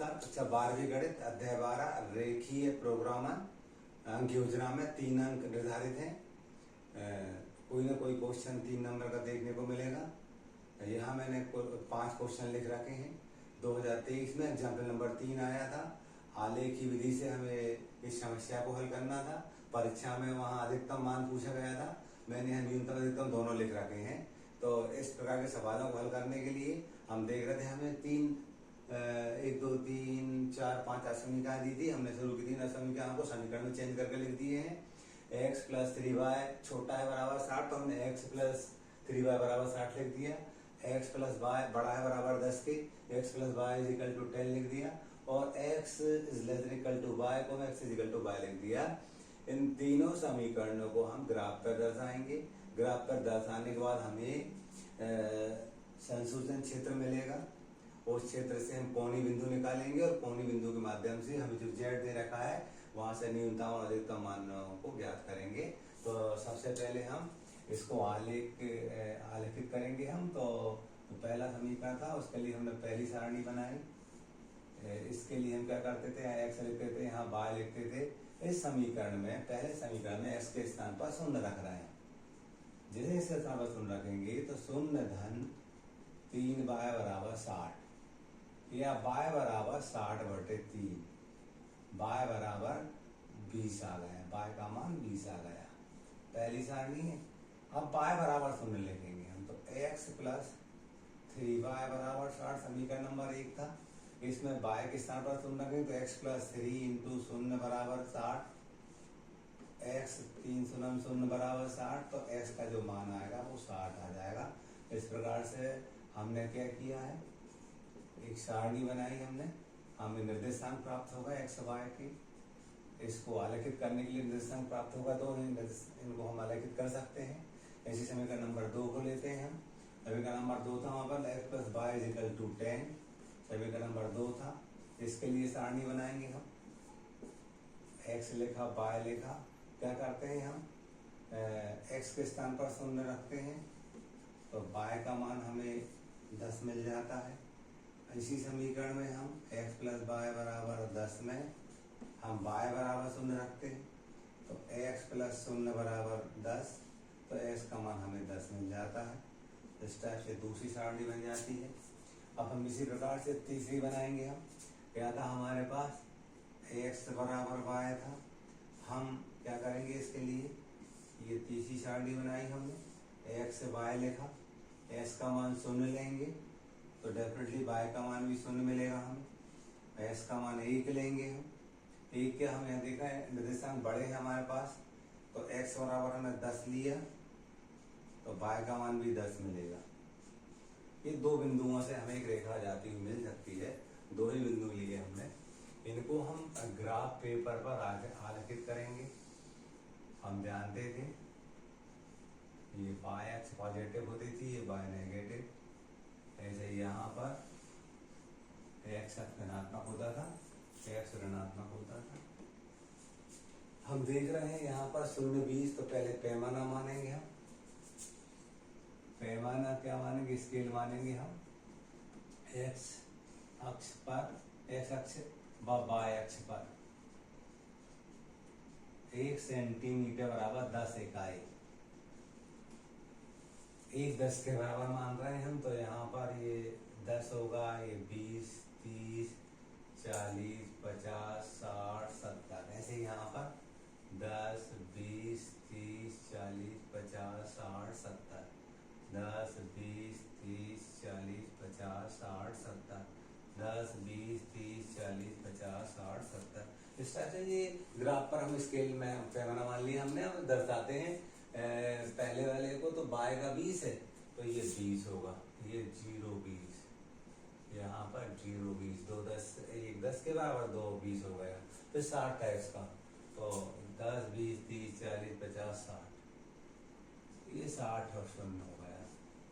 नमस्कार। अच्छा, 12वीं गणित अध्याय 12 रेखीय प्रोग्रामन अंक योजना में 3 अंक निर्धारित हैं। कोई ना कोई क्वेश्चन 3 नंबर का देखने को मिलेगा। यहाँ मैंने 5 क्वेश्चन लिख रखे हैं। 2023 में एग्जाम्पल नंबर 3 आया था। आलेखी विधि से हमें इस समस्या को हल करना था। परीक्षा में वहाँ अधिकतम मान पूछा गया था। मैंने यहाँ न्यूनतम अधिकतम दोनों लिख रखे हैं। तो इस प्रकार के सवालों को हल करने के लिए हम देख रहे थे, हमें 1 2 3 4 5 असमीकरण दी थी। हमने शुरू की 3 असमीकरणों को समीकरण में चेंज करके लिख दिए हैं। x + 3y छोटा है बराबर 60, तो हमने x + 3y बराबर 60 लिख दिया। x + y बड़ा है बराबर 10 के, x + y = 10 लिख दिया। और x ≤ y को हम x = y लिख दिया। इन तीनों समीकरणों को हम ग्राफ पर दर्शाएंगे। ग्राफ पर दर्शाने के बाद हमें संसूचन क्षेत्र मिलेगा। उस क्षेत्र से हम कोणीय बिंदु निकालेंगे और कोणीय बिंदु के माध्यम से हमें जो z दे रखा है वहां से न्यूनतम और अधिकतम मानों को ज्ञात करेंगे। तो सबसे पहले हम इसको आलेखित करेंगे। हम तो पहला समीकरण था, उसके लिए हमने पहली सारणी बनाई। इसके लिए हम क्या करते थे, x लिखते थे, यहाँ y लिखते थे। इस समीकरण में, पहले समीकरण में x के स्थान पर 0 रख रहे हैं। जैसे इसके स्थान पर 0 रखेंगे तो 0 धन 3y बराबर 60 या y बराबर 60/3, y बराबर 20 आ गया। y का मान 20 आ गया। पहली सारणी है। अब y बराबर 0 लिखेंगे हम, तो x + 3y बराबर 60 समीकरण नंबर 1 था। इसमें y के स्थान पर 0 रखेंगे तो x + 3 × 0 बराबर 60, x 3 × 0 बराबर 60, तो x का जो मान आएगा वो 60 आ जाएगा। इस प्रकार से हमने क्या किया है, एक सारणी बनाई हमने। हमें निर्देशांक प्राप्त होगा x y की। इसको आलेखित करने के लिए निर्देशांक प्राप्त होगा, तो इनको हम आलेखित कर सकते हैं। इसी समीकरण नंबर 2 को लेते हैं हम। समीकरण नंबर 2 था वहां पर x + y = 10, समीकरण नंबर 2 था। इसके लिए सारणी बनाएंगे हम। x लिखा, y लिखा। क्या करते हैं हम, x के स्थान पर 0 रखते हैं तो y का मान हमें 10 मिल जाता है। इसी समीकरण में हम x + y बराबर 10 में हम y बराबर 0 रखते हैं तो x + 0 बराबर 10, तो x का मान हमें 10 मिल जाता है। इस टाइप से दूसरी सारणी बन जाती है। अब हम इसी प्रकार से तीसरी बनाएंगे। हम क्या था हमारे पास, x बराबर y था। हम क्या करेंगे इसके लिए, ये तीसरी सारणी बनाई हमने। x y लिखा, x का मान 0 लेंगे तो डेफिनेटली y का मान भी 0 मिलेगा हमें। x का मान 1 लेंगे हम। 1 के हम यहाँ देखा है निर्देशांक बड़े हैं हमारे पास, तो x बराबर हमने 10 लिया तो y का मान भी 10 मिलेगा। ये 2 बिंदुओं से हमें एक रेखा जाती हुई मिल सकती है। 2 ही बिंदु लिए हमने। इनको हम ग्राफ पेपर पर आलेखित करेंगे। हम जानते थे ये y अक्ष पॉजिटिव होती थी, ये y नेगेटिव। ऐसे यहाँ पर x अक्ष धनात्मक होता था, x ऋणात्मक होता था। हम देख रहे हैं यहाँ पर 0 20, तो पहले पैमाना मानेंगे हम। पैमाना क्या मानेंगे, स्केल मानेंगे हम। x अक्ष पर, x अक्ष व y अक्ष पर 1 सेंटीमीटर बराबर 10 इकाई। 1 10 के बराबर मान रहे हैं हम, तो यहाँ पर ये 10 होगा, ये 20 30 40 50 60 70, ऐसे यहाँ पर 10 20 30 40 50 60 70, 10 20 30 40 50 60 70, 10 20 30 40 50 60 70। इस तरह से ये ग्राफ पर हम स्केल में पैमाना मान लिया हमने। हम दर्शाते हैं पहले वाले को, तो y का 20 है तो ये 20 होगा, ये 0 20, यहाँ पर 0 20, 2 10, 1 10 के बराबर 2 20 हो गया। तो 60 है इसका, तो 10 20 30 40 50 60, ये 60 और 0 हो गया।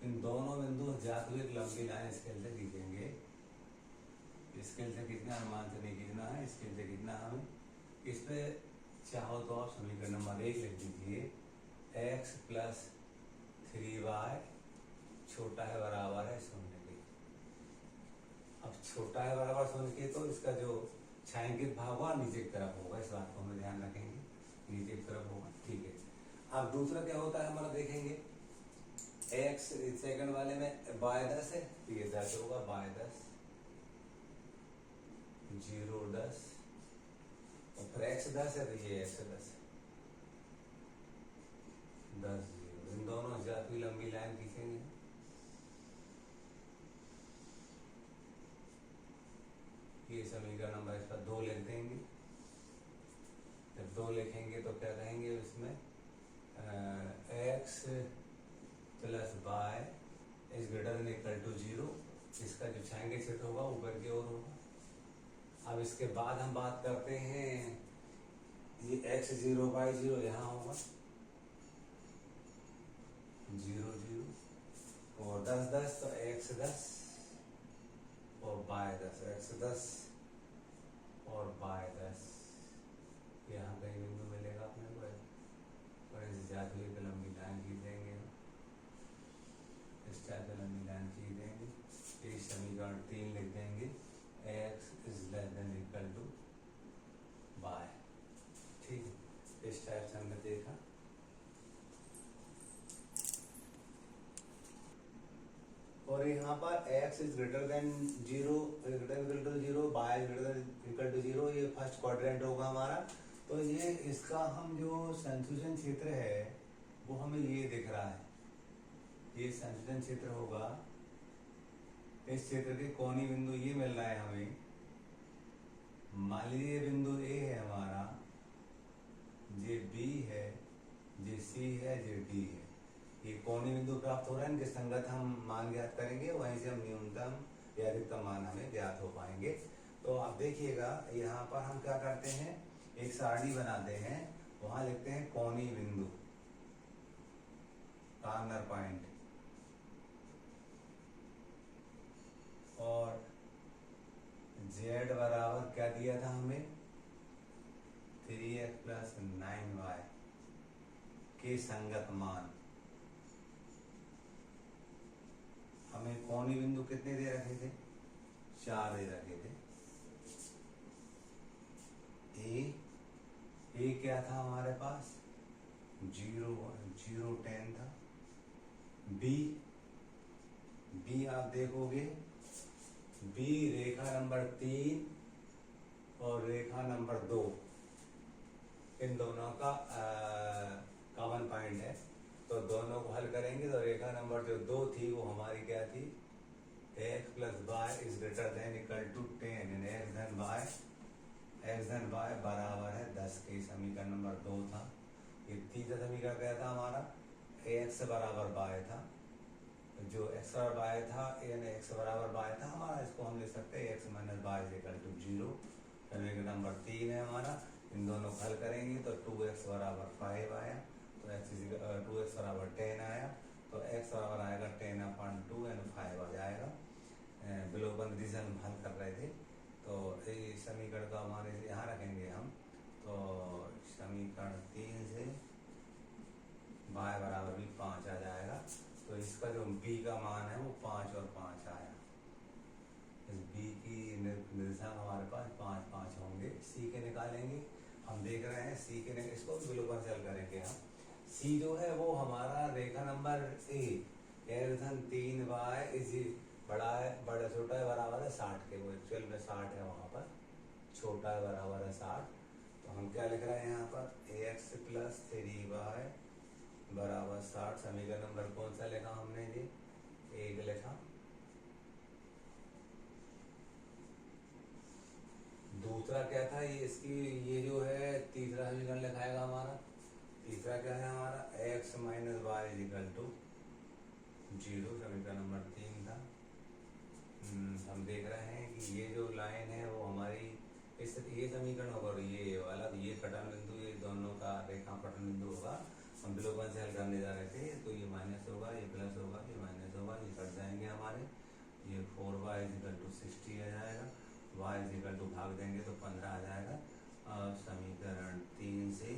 इन दोनों बिंदु जाते हुए एक लंबी लाइन स्केल से खींचेंगे। स्केल से कितना, अनुमान से नहीं खींचना है, स्केल से कितना हमें। इस पे चाहो तो आप समीकरण नंबर 1 लिख दीजिए, x + 3y छोटा है बराबर है 0 के। अब छोटा है बराबर शून्य के तो इसका जो छायांकित भाग होगा नीचे की तरफ होगा, इस बात को हमें ध्यान रखेंगे, नीचे की तरफ होगा। ठीक है, अब दूसरा क्या होता है हमारा देखेंगे, x सेकंड वाले में बाय 10 है तो ये 10 होगा, बाय 10 0 10 और फिर x 10 है तो ये x 10 10 0। इन दोनों जाती हुई लंबी लाइन खींचेंगे, ये समीकरण नंबर इसका 2 लिख देंगे। जब 2 लिखेंगे तो क्या कहेंगे इसमें, x plus y is greater than equal to 0। इसका जो छायांकित क्षेत्र होगा ऊपर की ओर होगा। अब इसके बाद हम बात करते हैं, ये x 0 बाई 0 यहाँ होगा 0 0 और 10 10 तो x 10 और बाय 10 x 10 और बाय 10 यहाँ कहीं बिंदु मिलेगा अपने को, और इस जाती हुई लंबी लाइन खींच देंगे, इस टाइप से लंबी लाइन खींच देंगे। ये समीकरण 3 लिख देंगे, x is less than equal to y. ठीक है, इस टाइप से हमने देखा। और यहाँ पर x is greater than 0 equal to 0, y greater than equal to 0, ये फर्स्ट क्वाड्रेंट होगा हमारा। तो ये इसका हम जो संसूचन क्षेत्र है वो हमें ये दिख रहा है, ये संसूचन क्षेत्र होगा। इस क्षेत्र के कोणीय बिंदु ये मिल रहा है हमें। मान लीजिए बिंदु A है हमारा, ये B है, ये C है, ये D है। ये कोणीय बिंदु प्राप्त हो रहा है, इनके संगत हम मान ज्ञात करेंगे, वहीं से हम न्यूनतम या अधिकतम मान हमें ज्ञात हो पाएंगे। तो आप देखिएगा यहाँ पर हम क्या करते हैं, एक सारणी बनाते हैं, वहां लिखते हैं कोणीय बिंदु, कॉर्नर पॉइंट, और z बराबर क्या दिया था हमें, 3x प्लस 9y के संगत मान। हमें कोणीय बिंदु कितने दे रखे थे, 4 दे रखे थे। ए क्या था हमारे पास, 0 0 10 था। बी आप देखोगे, बी रेखा नंबर 3 और रेखा नंबर 2, इन दोनों का कॉमन पॉइंट है, तो दोनों को हल करेंगे तो रेखा नंबर जो 2 थी वो हमारी क्या थी, x plus y is greater than equal to 10 इन x धन बाय बराबर है 10 के। समीकरण नंबर 2 था। ये तीसरा समीकरण क्या था हमारा, x बराबर बाय था, जो x बराबर बाय था यानी x बराबर बाय था हमारा, इसको हम लिख सकते हैं x minus y is equal to 0। समीकरण नंबर 3 है हमारा। इन दोनों को हल करेंगे तो 2x बराबर 5 आया, तो 2x बराबर 10 आया, तो x बराबर आएगा 10/2 यानी 5 आ जाएगा। विलोपन विधि से हम हल कर रहे थे, तो इस समीकरण को हमारे यहाँ रखेंगे हम, तो समीकरण 3 से y बराबर भी 5 आ जाएगा। तो इसका जो b का मान है वो 5 और 5 आया। इस b की निर्देशांक हमारे पास 5 5 होंगे। c के निकालेंगे, हम देख रहे हैं c के इसको विलोपन से हल करेंगे हम। c जो है वो हमारा रेखा नंबर a, धन 3y इज बड़ा है, बड़ा छोटा है बराबर है 60 के, वो एक्चुअल में 60 है, वहाँ पर छोटा है बराबर है 60। तो हम क्या लिख रहे हैं यहाँ पर, ax प्लस 3y बराबर 60। समीकरण नंबर कौन सा लिखा हमने जी, 1 लिखा। दूसरा क्या था, ये इसकी ये जो है तीसरा समीकरण लिखाएगा हमारा। तीसरा क्या है हमारा, x minus y is equal to 0। समीकरण नंबर 3 था। हम देख रहे हैं कि ये जो लाइन है वो हमारी इस ये समीकरण होगा, और ये वाला ये कटन बिंदु, ये दोनों का रेखा कटन बिंदु होगा। हम विलोपन से हल करने जा रहे थे, तो ये माइनस होगा, ये प्लस होगा, ये माइनस होगा, ये कट जाएंगे हमारे। ये 4y इज इक्वल टू 60 आ जाएगा, y इज इक्वल टू भाग देंगे तो 15 आ जाएगा। और समीकरण 3 से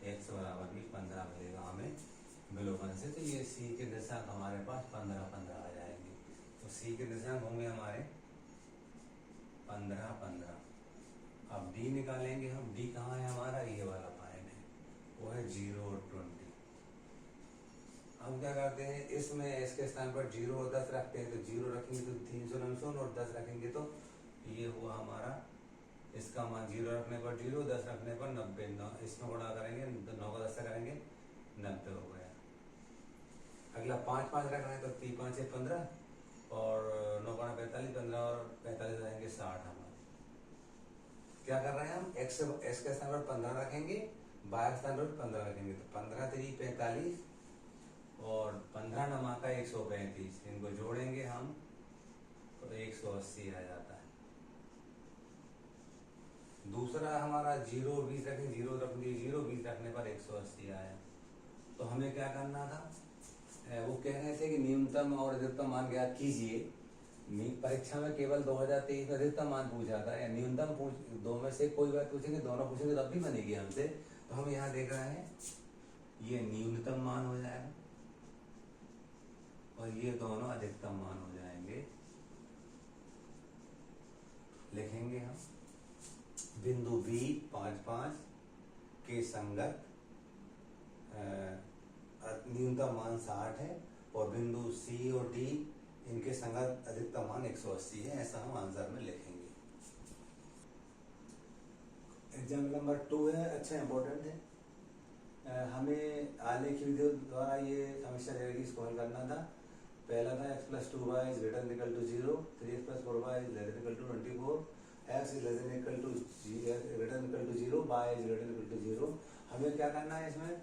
x बराबर भी 15 मिलेगा हमें विलोपन से। तो ये c के निर्देशांक हमारे पास 15 15 आ जाएंगे। तो c के निर्देशांक होंगे हमारे 15 15। अब डी निकालेंगे हम। डी कहाँ है हमारा, ये वाला पॉइंट है, वो है 0 और 20। हम क्या करते हैं, इसमें इसके स्थान पर 0 और 10 रखते हैं, तो 0 रखेंगे तो 399 और 10 रखेंगे तो ये हुआ हमारा, इसका मान 0 रखने पर 0, 10 रखने पर 90। इसमें गुणा करेंगे तो 9 का 10 से करेंगे 90 हो गया। अगला 5 5 रखना है तो 3 5 है 15 और 9 5 45, 15 और 45 रहेंगे 60 हमारे। क्या कर रहे हैं हम, एक्स के स्थान पर 15 रखेंगे, वाई के स्थान पर 15 रखेंगे, तो 15 3 45 और 15 नमा का 135, इनको जोड़ेंगे हम तो 180 आ जाता है। दूसरा हमारा 0 20 रखेंगे, 0 रखेंगे, 0 20 रखने पर 180 आया। तो हमें क्या करना था, वो कह रहे थे कि न्यूनतम और अधिकतम मान ज्ञात कीजिए। परीक्षा में केवल 2023 में अधिकतम मान पूछा था, या न्यूनतम दो में से कोई बात पूछेंगे, दोनों पूछेंगे तब भी बनेगी हमसे। तो हम यहाँ देख रहे हैं ये न्यूनतम मान हो जाएगा और ये दोनों अधिकतम मान हो जाएंगे। लिखेंगे हम बिंदु बी 5 5 के संगत न्यूनतम मान 60 है और बिंदु सी और डी इनके संगत अधिकतम मान 180 है, ऐसा हम आंसर में लिखेंगे। एग्जाम्पल नंबर 2 है, अच्छा इंपॉर्टेंट है। हमें आलेखी विधि द्वारा ये समस्या रहेगी, इसको हल करना था। पहला था x + 2y > 0, 3x + 4y > 24, x > 0, y > 0। हमें क्या करना है इसमें,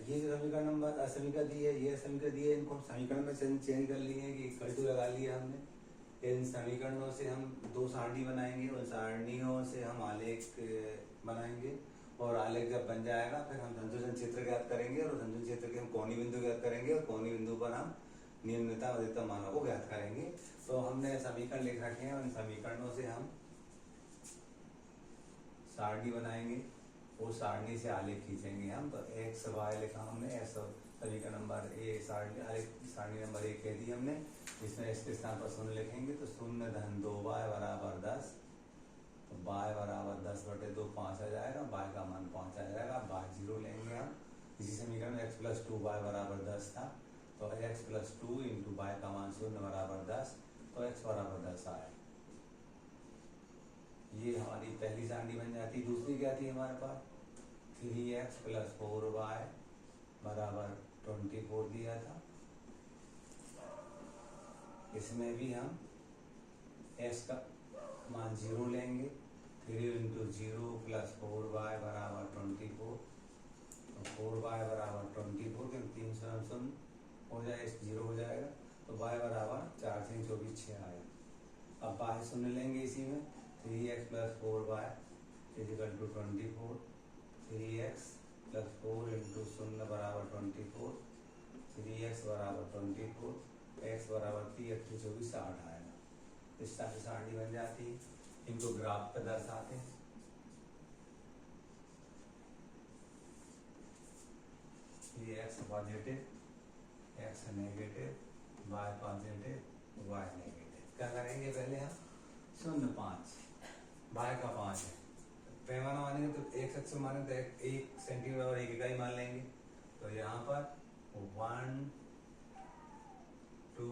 ये जो समीकरण नंबर समीकरण दी है, ये समीकरण दी है, इनको हम समीकरण में चेंज कर लिए हैं कि इक्वल टू लगा लिया हमने। इन समीकरणों से हम 2 सारणी बनाएंगे, उन सारणियों से हम आलेख बनाएंगे और आलेख जब बन जाएगा फिर हम संतुलन क्षेत्र ज्ञात करेंगे और संतुलन क्षेत्र के हम कोणीय बिंदु ज्ञात करेंगे और कोणीय बिंदु पर हम न्यूनतम अधिकतम मानों को ज्ञात करेंगे। तो हमने समीकरण लिख रखे हैं, उन समीकरणों से हम सारणी बनाएंगे, वो सारणी से आलेख खींचेंगे हम। तो एक्स वाई लिखा हमने, ऐसा समीकरण नंबर ए सारणी नंबर 1 कह दी हमने, जिसमें इसके स्थान पर 0 लिखेंगे तो 0 धन 2y बराबर 10, तो y बराबर 10/2 5 आ जाएगा, y का मान 5 आ जाएगा, y 0 लेंगे हम। इसी समीकरण में x + 2y बराबर 10 था, तो x + 2 × y का मान 0 बराबर 10, तो x बराबर 10 आया। ये हमारी पहली सारणी बन जाती। दूसरी क्या थी हमारे पास, 3x + 4y बराबर 24 दिया था। इसमें भी हम x का मान 0 लेंगे, 3 × 0 + 4y बराबर 24, तो 4y बराबर 24 क्योंकि 3 0 हो जाए 0 हो जाएगा, तो y बराबर 4 3 24 6 आया। अब बाहर 0 लेंगे इसी में, 3x + 4y = 24, 3x + 4 × 0 बराबर 24, 3x बराबर 24, x बराबर 3 3 24 60 आएगा। इस तरह से सारणी बन जाती है। इनको ग्राफ पे दर्शाते हैं। ये x positive, x negative, y positive, y negative. क्या करेंगे, पहले हम 0 5 y का 5 है, पैमाना मानेंगे तो एक अक्ष माने तो 1 सेंटीमीटर और 1 इकाई मान लेंगे। तो यहाँ पर 1 2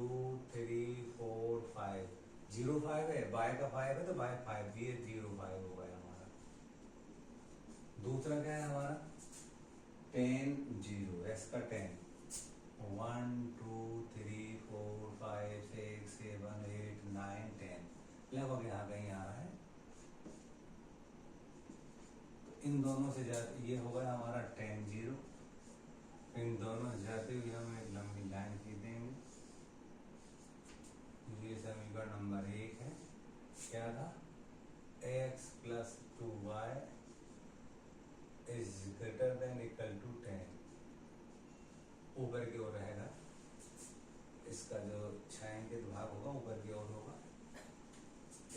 3 4 5 0 5 है, y का 5 है तो y 5, ये 0 5 हो गया हमारा। दूसरा क्या है हमारा 10 0, x का 10, 1 2 3 4 5 6 7 8 9 10, लगभग यहाँ कहीं आ रहा है। इन दोनों से जाते ये हो गया हमारा 10 0, इन दोनों से जाते हुए हम एक लंबी लाइन खींचेंगे। ये समीकरण नंबर 1 है। क्या था, x + 2y > 10, ऊपर की ओर रहेगा, इसका जो छायांकित भाग होगा ऊपर की ओर होगा।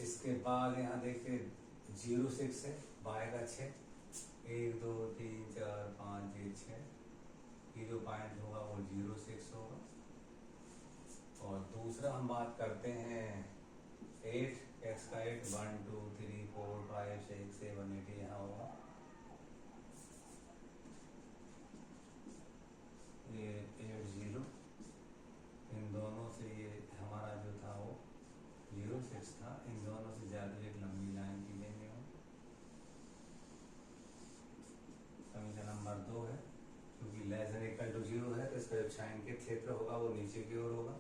इसके बाद यहाँ देखिए 0 6 है, y का 6, 1 2 3 4 5 6, ये जो पॉइंट होगा वो 0 6 होगा। और दूसरा हम बात करते हैं 8, x का 8, 6 था। इन दोनों से ज्यादा एक लंबी लाइन की लेंगे हम। समीकरण नंबर 2 है, क्योंकि लेस देन इक्वल टू 0 है तो इसका जो छायांकित क्षेत्र होगा वो नीचे की ओर होगा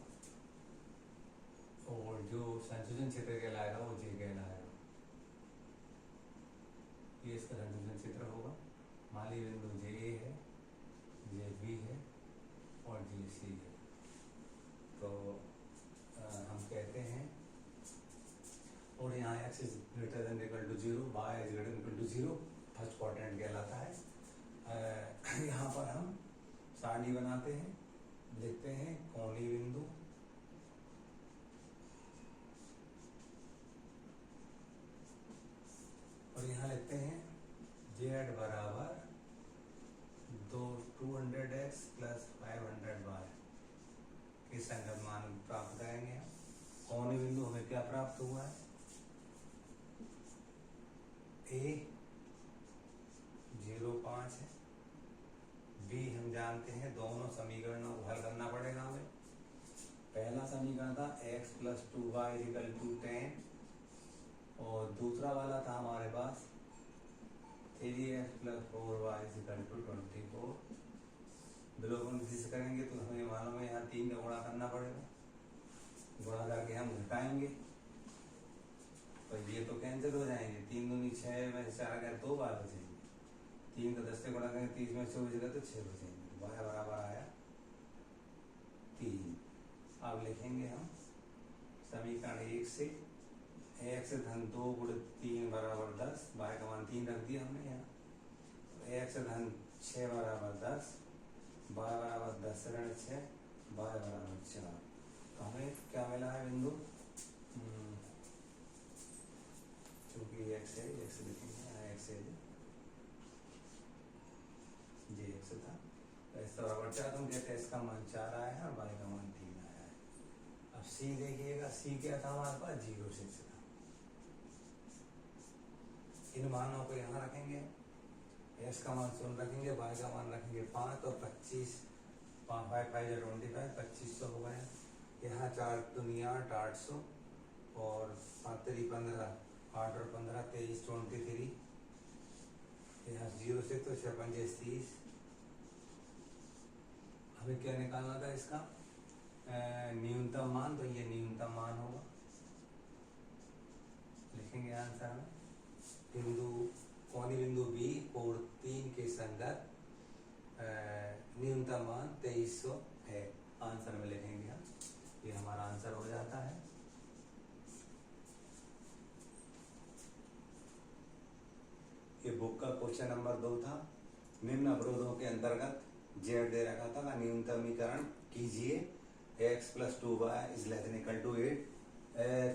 और जो संयोजन क्षेत्र कहलाएगा वो जे कहलाएगा। ये इसका संयोजन क्षेत्र होगा। मान लीजिए बिंदु जे ए है, जे बी है और जे सी है। तो हम कहते हैं, और यहाँ x is greater than equal to 0, y is greater than equal to 0, first quadrant कहलाता है। यहाँ पर हम सारणी बनाते हैं, लिखते हैं कोणीय बिंदु और यहाँ लिखते हैं z बराबर 200x प्लस 500y के संगत मान प्राप्त करेंगे हम। कोणीय बिंदु हमें क्या प्राप्त हुआ है, a 0.5 है, b हम जानते हैं। दोनों समीकरणों को हल करना पड़ेगा हमें। पहला समीकरण था x plus 2y equal to 10 और दूसरा वाला था हमारे पास 3x plus 4y equal to 24। विलोपन विधि से करेंगे तो हमें मालूम है यहाँ 3 का गुणा करना पड़ेगा। गुणा करके हम घटाएंगे तो ये तो कैंसिल हो जाएंगे। 3 दूनी 6 में 4 गया 2 बार बचेंगे। 3 का 10 से गुणा करेंगे 30 में 6 बचेगा तो 6 बचेंगे। y बराबर आया 3। अब लिखेंगे हम समीकरण 1 से x धन 2 गुणित 3 बराबर 10, y का मान 3 रख दिया हमने यहाँ। तो x धन 6 बराबर 10, y बराबर 10 ऋण 6, y बराबर 4। तो हमें क्या मिला है बिंदु, चूंकि x है, x लिखेंगे यहाँ, x है ये x था, तो x बराबर 4 हम कहते हैं इसका मान 4 आया है और y का मान 3 आया है। अब c देखिएगा, c क्या था हमारे पास, 0 6 था। इन मानों को यहाँ रखेंगे, x का मान 0 रखेंगे, y का मान रखेंगे 5 और 25, 5 5 5 25, 2500 हो गए। यहाँ 4 दुनिया 8, 800 और 5 3 15, 8 और 15 23 23। यहाँ 0 से तो 6 5 30। हमें क्या निकालना था इसका न्यूनतम मान, तो ये न्यूनतम मान होगा। लिखेंगे आंसर में बिंदु कोणीय बिंदु बी और 3 के संगत न्यूनतम मान 2300 है। आंसर में लिखेंगे हम, ये हमारा आंसर हो जाता है। ये बुक का क्वेश्चन नंबर 2 था। निम्न अवरोधों के अंतर्गत z दे रखा था, न्यूनतमीकरण कीजिए। x plus 2y is less than equal to 8,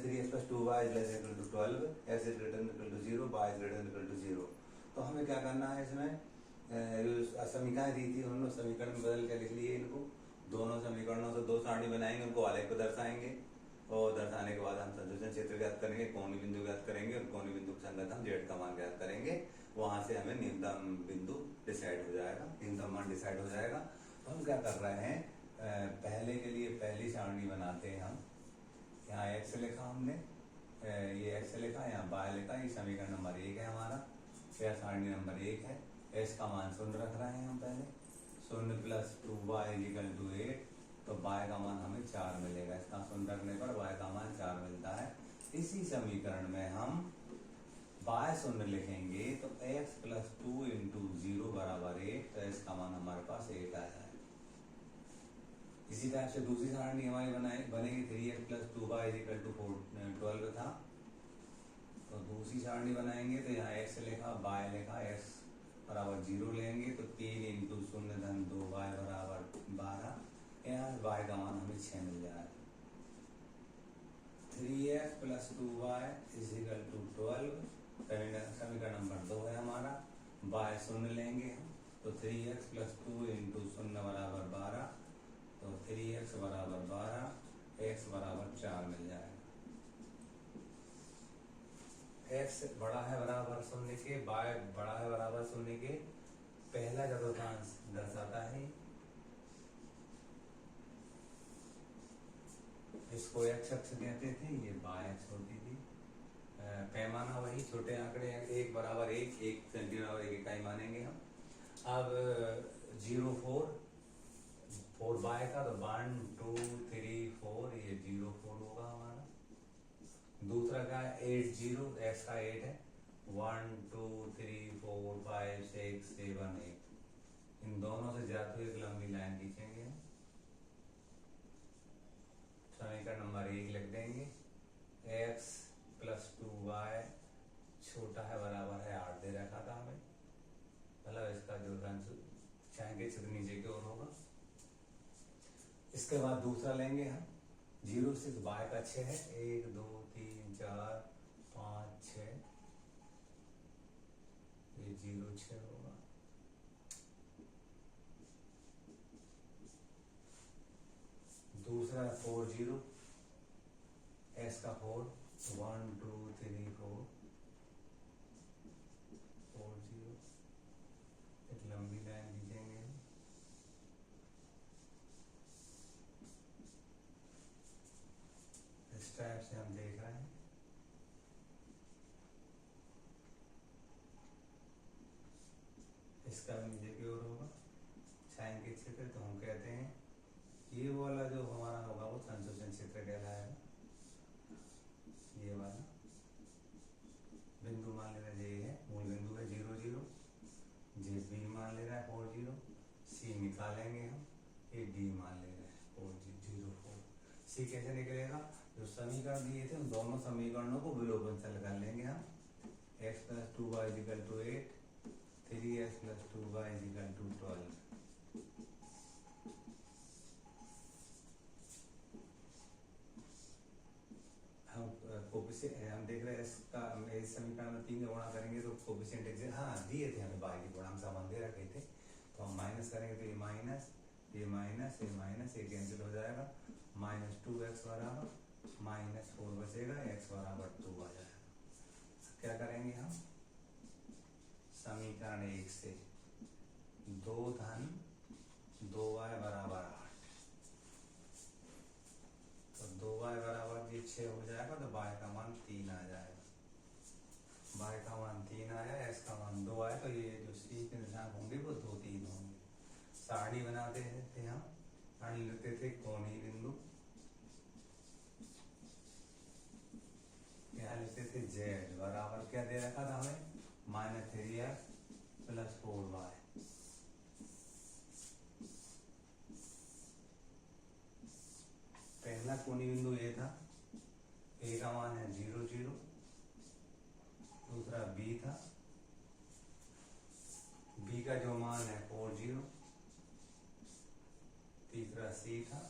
3x plus 2y is less than equal to 12, x is greater than equal to 0, y is greater than equal to 0। तो हमें क्या करना है, इसमें समीकरण दी थी उन्होंने समीकरण में बदल के लिख लिए इनको। दोनों समीकरणों से 2 सारणी बनाएंगे, उनको आलेख को दर्शाएंगे और दर्शाने के बाद हम संयोजन क्षेत्र ज्ञात करेंगे, कोणीय बिंदु ज्ञात करेंगे और कोणीय बिंदु के संगत हम z का मान ज्ञात करेंगे। वहां से हमें न्यूनतम बिंदु डिसाइड हो जाएगा, न्यूनतम मान डिसाइड हो जाएगा। तो हम क्या कर रहे हैं, पहले के लिए पहली सारणी बनाते हैं हम। यहाँ x लिखा हमने, ये x लिखा, यहाँ y लिखा, ये समीकरण नंबर 1 है हमारा। यह सारणी नंबर 1 है। x का मान 0 रख रहे हैं हम पहले, 0 प्लस 2y इक्वल टू 8, तो y का मान हमें 4 मिलेगा। इसका 0 रखने पर y का मान 4 मिलता है। इसी समीकरण में हम y 0 लिखेंगे तो x प्लस 2 इंटू 0 बराबर 8, तो x का मान हमारे पास 8 आया है। इसी तरह से दूसरी सारणी हमारी बनेगी 3x plus 2y equal to 12 था, तो दूसरी सारणी बनाएंगे तो यहाँ x लिखा, y लिखा, x बराबर 0 लेंगे तो 3 इंटू 0 धन 2y बराबर 12। यहाँ y का मान हमें 6 मिल जाएगा। 3x plus 2y is equal to 12, समीकरण नंबर 2 है हमारा। y 0 लेंगे तो 3x प्लस 2 इंटू 0 बराबर 12, तो 3x बराबर 12, x बराबर 4 मिल जाएगा। x बड़ा है बराबर 0 के, y बड़ा है बराबर 0 के, पहला चतुर्थांश दर्शाता है इसको एक्स अक्ष कहते थे, ये बाय अक्ष होती थी। पैमाना वही छोटे आंकड़े हैं, 1 = 1 इकाई मानेंगे हम। अब 0 4 4 बाय का तो 1 2 3 4, ये 0 4 होगा हमारा। दूसरा का 8 0, एक्स का 8 है, 1 2 3 4 5 6 7 8। इन दोनों से जाते हुए एक लंबी लाइन खींचेंगे। समीकरण नंबर 1 लिख देंगे, x + 2y छोटा है बराबर है 8 दे रखा था हमें, मतलब इसका जो चाहेंगे चित्र नीचे की ओर होगा। इसके बाद दूसरा लेंगे हम, 0 से y का 6 है, 1 2 3 4 5 6, ये 0 6 होगा। दूसरा 4 0, s का 4, 1 2 3 4 4 0, एक लंबी लाइन खींचेंगे। इस टाइप से हम देख रहे हैं। इसका नीचे की ओर होगा छायांकित क्षेत्र, तो हम कहते हैं ये वाला जो हमारा होगा वो संशोधन क्षेत्र कहलाएगा। ये वाला बिंदु मान लेना, ये है मूल बिंदु है 0 0, जे बी मान ले रहा है 4 0, सी निकालेंगे हम, ये डी मान ले रहा है 4 0 4। सी कैसे निकलेगा, जो समीकरण दिए थे उन दोनों समीकरणों को विलोपन से कर लेंगे हम। x + 2y = 8, 3x + 2y = 12। हम देख रहे हैं इसका, इस समीकरण में 3 गुणा करेंगे तो कोफिशिएंट एग्जिस्ट, हाँ दिए थे हमें बाई के गुणांक समान दे रखे थे, तो हम माइनस करेंगे तो ये माइनस ये माइनस ये माइनस, ये कैंसिल हो जाएगा, -2x बराबर -4 बचेगा, x बराबर 2 आ जाएगा। क्या करेंगे हम, समीकरण 1 से 2 धन 2y बराबर 8, तो 2y बराबर ये 6 हो जाएगा, तो y का मान 3 आ जाएगा। y का मान 3 आया, s का मान 2 आया, तो ये जो c के निशान होंगे वो 2 3 होंगे। सारणी बनाते थे हम, सारणी लिखते थे कोणीय बिंदु, यहाँ लिखते थे z बराबर क्या दे रखा था हमें, -3x + 4y। पहला कोणीय बिंदु ये था, a का मान है 0 0, दूसरा b था, b का जो मान है 4 0, तीसरा c था,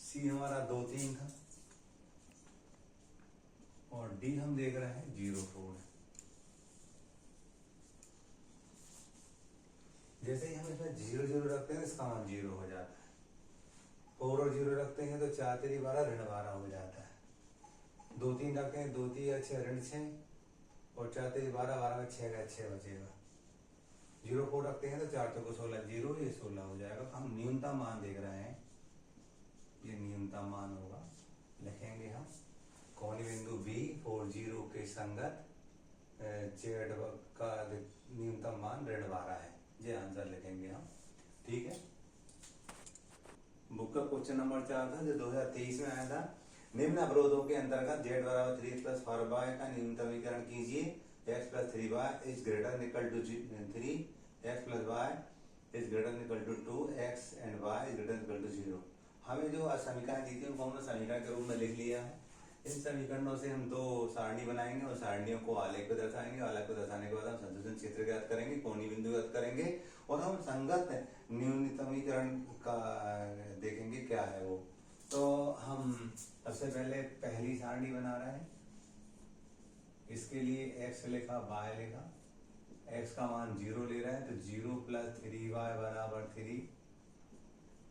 c हमारा 2 3 था, और d हम देख रहे हैं 0 4 है। जैसे ही हम इसमें 0 0 रखते हैं इसका मान 0 हो जाता है, 4 और 0 रखते हैं तो 4 3 12 ऋण 12 हो जाता है, 2 3 रखते हैं 2 3 6 ऋण 6, और 4 3 12 12 में 6 का 6 बचेगा। 0 4 रखते हैं तो 4 4 16 0, ये 16 हो जाएगा। हम न्यूनतम मान देख रहे हैं, ये न्यूनतम मान होगा, लिखेंगे हम कोणीय बिंदु B 4 0 के संगत z का न्यूनतम मान ऋण 12 है, ये आंसर लिखेंगे हम। ठीक है, बुक का क्वेश्चन नंबर 4 था जो 2023 में आया था। निम्न अवरोधों के अंतर्गत z बराबर 3 + 4y का न्यूनतमीकरण कीजिए। x + 3y is greater than equal to 3, x + y is greater than equal to 2, x and y is greater than equal to 0। हमें जो समीकरण दी थी उनको हमने समीकरण के रूप में लिख लिया है। इन समीकरणों से हम 2 सारणी बनाएंगे और सारणियों को आलेख को दर्शाएंगे, आलेख को दर्शाने के बाद हम संशोधन क्षेत्र ज्ञात करेंगे, कोणीय बिंदु ज्ञात करेंगे, और हम संगत न्यूनतमीकरण का देखेंगे क्या है वो। तो हम सबसे पहले पहली सारणी बना रहे हैं, इसके लिए x लिखा, y लिखा, x का मान 0 ले रहे हैं तो 0 + 3y बराबर 3,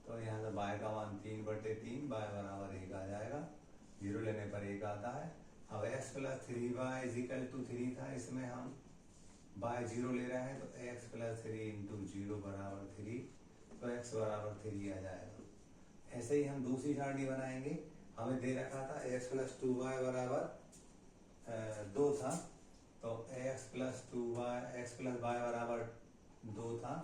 तो यहाँ से y का मान 3/3, y बराबर 1 आ जाएगा, 0 लेने पर 1 आता है। अब x + 3y = 3 था, इसमें हम बाय 0 ले रहा है तो x प्लस 3 इंटू 0 बराबर 3, तो x बराबर 3 आ जाएगा। ऐसे ही हम दूसरी सारणी बनाएंगे। हमें दे रखा था x प्लस 2y बराबर 2 था, तो x plus 2y x plus y बराबर 2 था।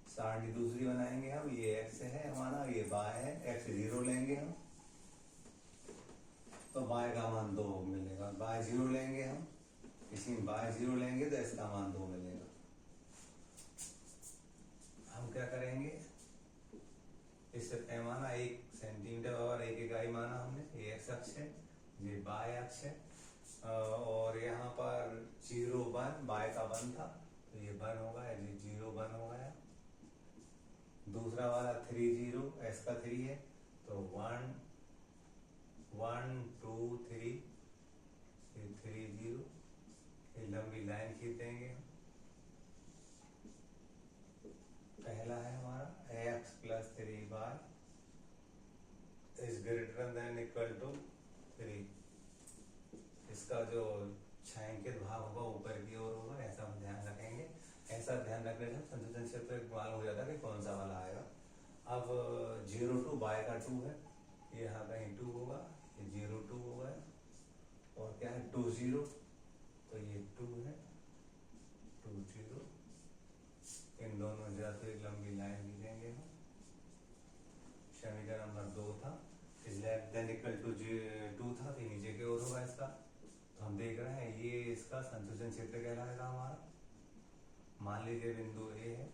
सारणी दूसरी बनाएंगे हम, ये x है हमारा, ये y है, x 0 लेंगे हम तो y का मान 2 मिलेगा। y 0 लेंगे हम, इसमें y 0 लेंगे तो इसका मान 2 मिलेगा। हम क्या करेंगे, इससे पैमाना 1 सेंटीमीटर और 1 इकाई माना हमने, ये x अक्ष है, ये y अक्ष है, और यहाँ पर 0 1 y का 1 था तो ये 1 होगा, ये 0 1 हो गया। दूसरा वाला 3 0 x का 3 है तो 1 1 2 3, ये 3 0, ये लंबी लाइन खींचेंगे। पहला है हमारा x plus 3y is greater than equal to 3। इसका जो छायांकित भाग होगा ऊपर की ओर होगा, ऐसा हम ध्यान रखेंगे। ऐसा ध्यान रखने से संतुलन क्षेत्र मालूम हो जाता है कि कौन सा वाला आएगा। अब 0 टू y का 2 है, ये यहाँ कहीं 2 होगा, ये 0 2 हो गया, और क्या है 2 0 तो ये 2 है, 2 0। इन दोनों जाते एक लंबी लाइन खींचेंगे हम। समीकरण नंबर 2 था, is less than equal to 2 था, तो नीचे की ओर होगा इसका। तो हम देख रहे हैं ये इसका संतुलन क्षेत्र कहलाएगा हमारा। मान लीजिए बिंदु A है,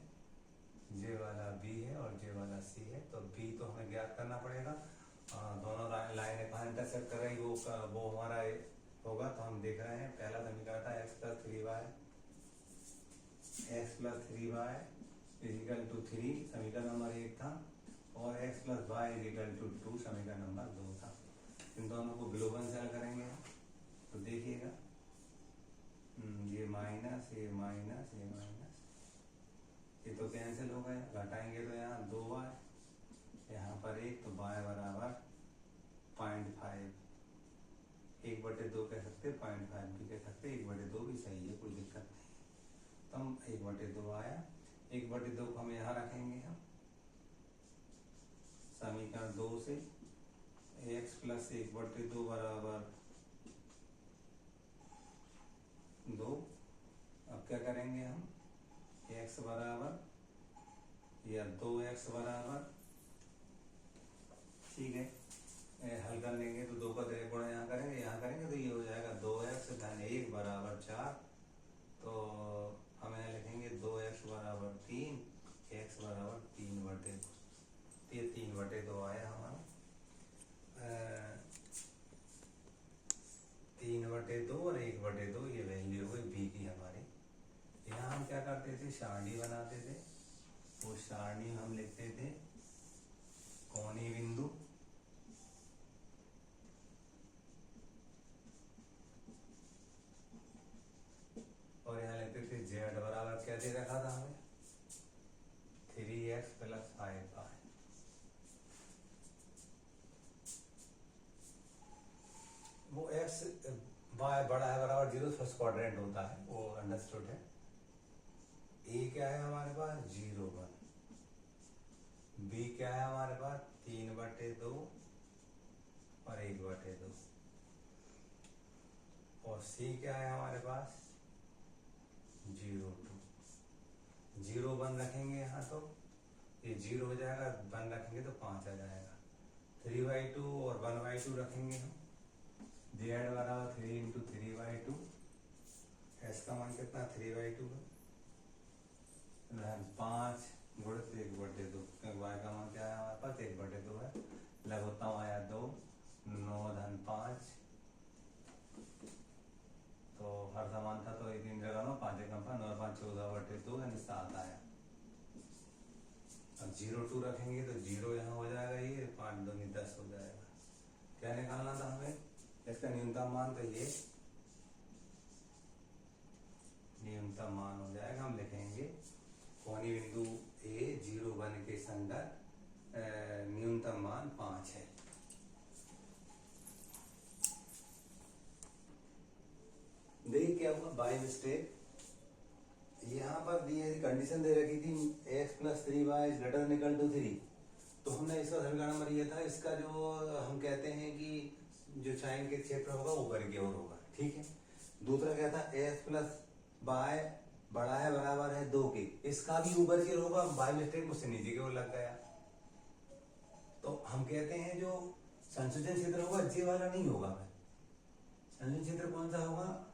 J वाला B है और J वाला C है, तो B तो हमें ज्ञात करना पड़ेगा। दोनों लाइनें कहाँ इंटरसेक्ट कर रही वो हमारा होगा। तो हम देख रहे हैं पहला समीकरण था x plus 3y is equal to 3, समीकरण नंबर 1 था, और x plus y is equal to 2 समीकरण नंबर 2 था। इन दोनों को विलोपन से हल करेंगे तो देखिएगा, ये माइनस ये माइनस ये माइनस, ये तो कैंसिल हो गए, घटाएंगे तो यहाँ 2y, यहाँ पर 1, तो y बराबर 0.5, 1/2 कह सकते, 0.5 भी कह सकते, 1/2 भी सही है, कोई दिक्कत नहीं। तो हम 1/2 आया, 1/2 को हम यहाँ रखेंगे हम समीकरण 2 से, x प्लस 1/2 बराबर 2। अब क्या करेंगे हम, x बराबर या 2x बराबर, ठीक है, हल कर लेंगे तो 2 का 3 गुणा यहाँ करेंगे तो ये हो जाएगा 2x धन 1 बराबर 4। तो हम यहाँ लिखेंगे 2x बराबर 3, x बराबर 3/2, ये 3/2 आया हमारा। 3/2 और 1/2 ये वैल्यू हुई b की हमारी। यहाँ हम क्या करते थे, सारणी बनाते थे, वो सारणी हम लिखते थे कोणीय बिंदु, और यहाँ लिखते थे z बराबर क्या दे रखा था हमें, 3x प्लस 5y। वो x y बड़ा है बराबर 0 फर्स्ट क्वाड्रेंट होता है, वो अंडरस्टूड है। a क्या है हमारे पास 0 1, b क्या है हमारे पास 3/2 और 1/2, और c क्या है हमारे पास 0 2। 0 1 रखेंगे यहाँ तो ये 0 हो जाएगा, 1 रखेंगे तो 5 आ जाएगा। 3/2 और 1/2 रखेंगे हम, z बराबर 3 इंटू 3/2, s का मान कितना 3/2 है, 5 गुणित 1/2, y का मान क्या है हमारे पास 1/2 है, लघुत्तम आया 2, 9 धन 5, तो हर समान था तो 3 जगह में 5 एकम पर 9 5 14/2 यानी 7 आया। अब 0 2 रखेंगे तो 0 यहाँ हो जाएगा, ये 5 2 10 हो जाएगा। क्या निकालना था हमें, इसका न्यूनतम मान, तो ये न्यूनतम मान हो जाएगा। हम लिखेंगे कोणीय बिंदु A 0 1 के संगत न्यूनतम मान 5 है। देखिए क्या हुआ, बाय मिस्टेक यहाँ पर दी कंडीशन दे रखी थी x+3y is greater than equal to 3। तो हमने इसका समीकरण नंबर ये था, इसका जो हम कहते हैं कि जो छायांकित के क्षेत्र होगा ऊपर की ओर होगा, ठीक है। दूसरा क्या था, x+y बड़ा है बराबर है 2 के, इसका भी ऊपर की ओर होगा, बाय मिस्टेक मुझसे नीचे की ओर लग गया। तो हम कहते हैं जो संयोजन क्षेत्र होगा जे वाला नहीं होगा भाई। संयोजन क्षेत्र कौन सा होगा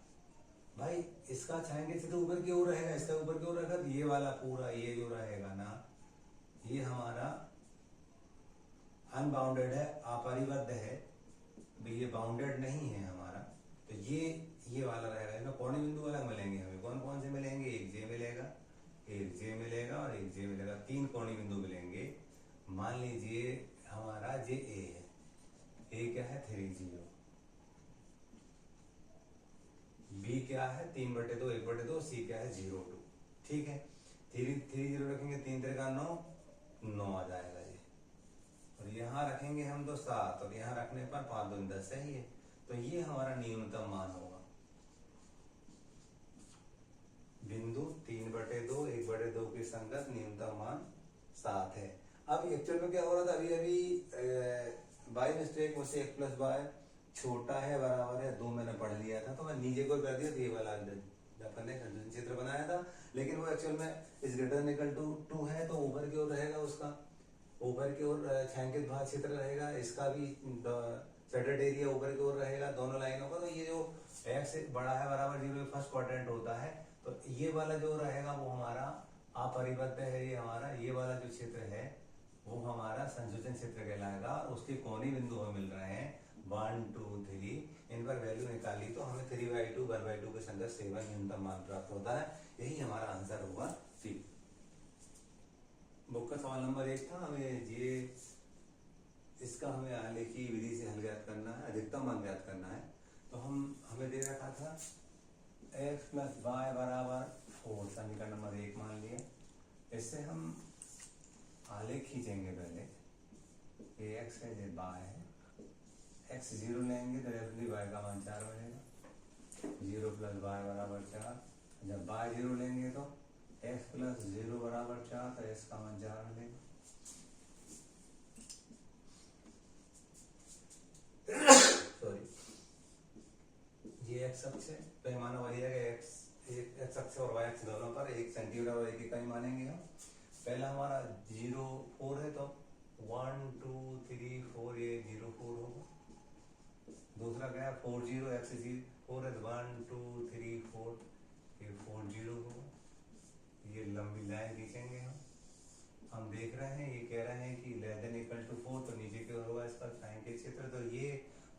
भाई, इसका छायांकित क्षेत्र ऊपर की ओर रहेगा, इसका ऊपर की ओर रहेगा, तो ये वाला पूरा ये जो रहेगा ना, ये हमारा अनबाउंडेड है, अपरिबद्ध है, ये बाउंडेड नहीं है हमारा। तो ये वाला रहेगा। इसमें कोणीय बिंदु अलग मिलेंगे हमें, कौन कौन से मिलेंगे, एक जे मिलेगा, एक जे मिलेगा और एक जे मिलेगा, 3 कोणीय बिंदु मिलेंगे। मान लीजिए हमारा जे ए है, ए क्या है 3, 0, बी क्या है 3/2 1/2, सी क्या है 0, 2, ठीक है। 3 0 रखेंगे, 3 3 का 9 9 आ जाएगा ये। और यहाँ रखेंगे हम तो 7, और यहाँ रखने पर 5 2 10 सही है। तो ये हमारा न्यूनतम मान होगा, बिंदु 3/2 1/2 के संगत न्यूनतम मान 7 है। अब एक्चुअल में क्या हो रहा था, अभी अभी बाय मिस्टेक मुझसे x+y छोटा है बराबर है 2 मैंने पढ़ लिया था, तो मैं नीचे को कर दिया, तो ये वाला अपन ने संयोजन क्षेत्र बनाया था। लेकिन वो एक्चुअल में इस ग्रेटर देन इक्वल टू 2 है, तो ऊपर की ओर रहेगा, उसका ऊपर की ओर छायांकित भाग क्षेत्र रहेगा, इसका भी शेडेड एरिया ऊपर की ओर रहेगा दोनों लाइनों का। तो ये जो x बड़ा है बराबर 0 फर्स्ट क्वाड्रेंट होता है, तो ये वाला जो रहेगा वो हमारा अपरिबद्ध है। ये हमारा ये वाला जो क्षेत्र है वो हमारा संयोजन क्षेत्र कहलाएगा। उसके कोणीय बिंदु हमें मिल रहे हैं 1 2 3, इन पर वैल्यू निकाली तो हमें 3/2 1/2 के संगत 7 न्यूनतम मान प्राप्त होता है। यही हमारा आंसर होगा सी। बुक का सवाल नंबर 1 था, हमें ये इसका हमें आलेखी विधि से हल ज्ञात करना है, अधिकतम मान ज्ञात करना है। तो हमें दे रखा था x+y बराबर 4, समीकरण नंबर 1 मान लिया। इससे हम आलेख खींचेंगे पहले, ये x है ये y है, x 0 लेंगे तो डेफिनेटली y का मान 4 बनेगा, 0+y बराबर 4। जब y 0 लेंगे तो x+0 बराबर 4, तो x का मान 4 मिलेगा। सॉरी, ये x अक्ष है, पैमाना वही है कि x अक्ष और y अक्ष दोनों पर 1 सेंटीमीटर और 1 इकाई मानेंगे हम। पहला हमारा 0 4 है, तो 1 2 3 4 ये 0 4 होगा। दूसरा क्या है 4 0 x 4 है, 1 2 3 4 ये 4 0 होगा। ये लंबी लाइन खींचेंगे हम देख रहे हैं, ये कह रहे हैं कि लेस देन इक्वल टू 4, तो नीचे की ओर होगा इसका छायांकित क्षेत्र। तो ये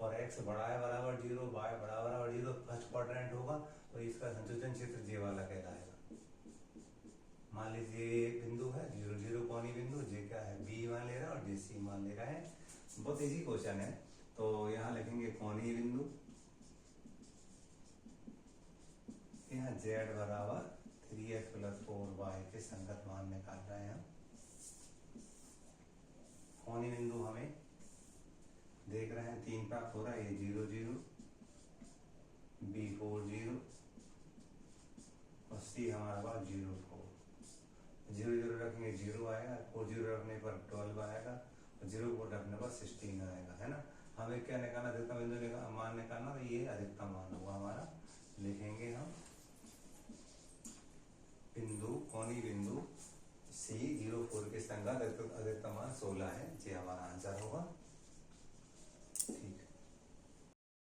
और x बड़ा है बराबर 0, y बड़ा बराबर 0 फर्स्ट क्वाड्रेंट होगा, तो इसका संयोजन क्षेत्र जे वाला कहलाएगा। मान लीजिए बिंदु है 0 0 कोणीय बिंदु, जे क्या है b मान ले रहा है और जे c मान ले रहा है। बहुत इजी क्वेश्चन है। तो यहाँ लिखेंगे कोणीय बिंदु, यहाँ z बराबर 3x+4y के संगत मान निकाल रहे हैं हम। कोणीय बिंदु हमें देख रहे हैं 3 प्राप्त हो रहा है, ये 0 0 b 4 0 और c हमारा पास 0 4। 0 0 रखने 0 आएगा, 4 0 रखने पर 12 आएगा, और 0 4 रखने पर 16 आएगा, है ना। हमें क्या निकालना, अधिकतम बिंदु मान निकालना, तो ये अधिकतम मान होगा हमारा। लिखेंगे हम बिंदु कोणीय बिंदु C 0 4 के संगत अधिकतम मान 16 है, ये हमारा आंसर होगा। ठीक है।